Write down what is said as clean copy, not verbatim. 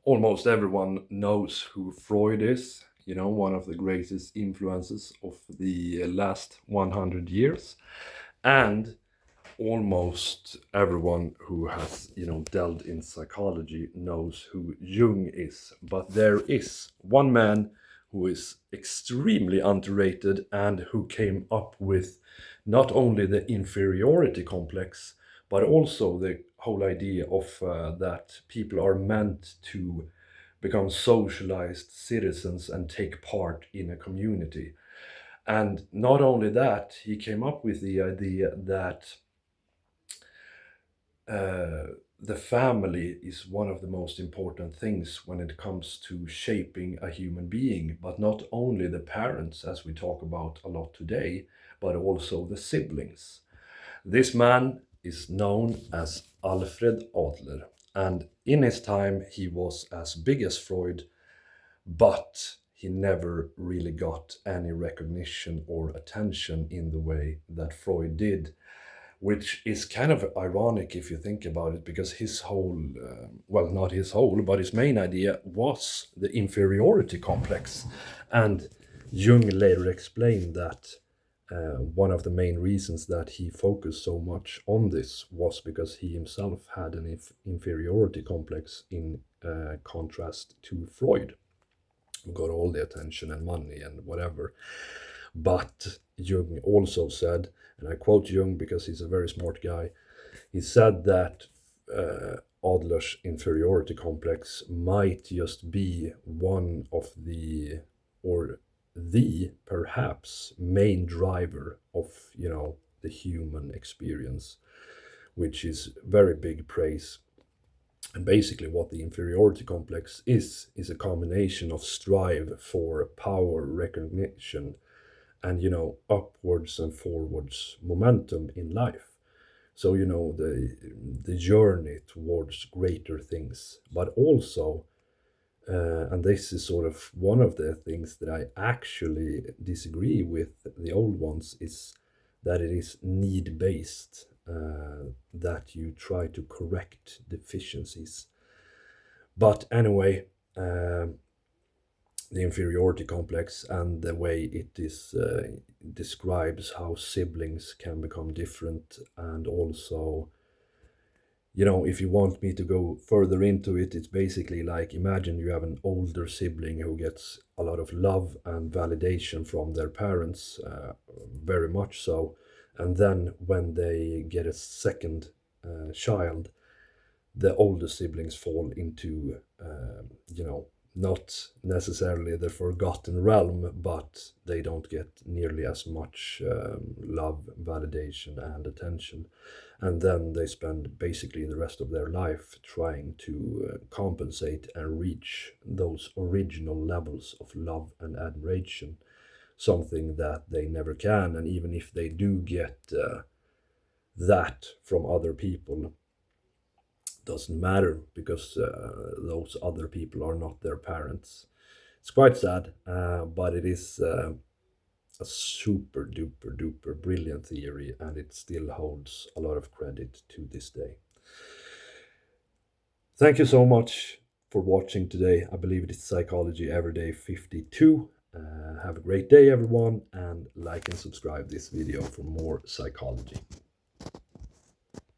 Almost everyone knows who Freud is, one of the greatest influences of the last 100 years. And almost everyone who has, delved in psychology knows who Jung is. But there is one man who is extremely underrated and who came up with not only the inferiority complex, but also the whole idea of that people are meant to become socialized citizens and take part in a community. And not only that, he came up with the idea that the family is one of the most important things when it comes to shaping a human being, but not only the parents, as we talk about a lot today, but also the siblings. This man is known as Alfred Adler, and in his time he was as big as Freud, but he never really got any recognition or attention in the way that Freud did, which is kind of ironic if you think about it, because his whole, well, not his whole, but his main idea was the inferiority complex. And Jung later explained that one of the main reasons that he focused so much on this was because he himself had an inferiority complex in contrast to Freud, who got all the attention and money and whatever. But Jung also said, and I quote Jung because he's a very smart guy, he said that Adler's inferiority complex might just be one of the, or the perhaps main driver of, the human experience, which is very big praise. And basically, what the inferiority complex is a combination of strive for power, recognition, and upwards and forwards momentum in life. So the journey towards greater things, but also, and this is sort of one of the things that I actually disagree with the old ones, is that it is need based, that you try to correct deficiencies. But anyway, the inferiority complex and the way it is describes how siblings can become different, and also, if you want me to go further into it, it's basically like, imagine you have an older sibling who gets a lot of love and validation from their parents, very much so, and then when they get a second child, the older siblings fall into, not necessarily the forgotten realm, but they don't get nearly as much love, validation, and attention. And then they spend basically the rest of their life trying to compensate and reach those original levels of love and admiration, something that they never can. And even if they do get that from other people, doesn't matter, because those other people are not their parents. It's quite sad, but it is a super duper duper brilliant theory, and it still holds a lot of credit to this day. Thank you so much for watching today. I believe it is Psychology Everyday 52. Have a great day, everyone, and like and subscribe this video for more psychology.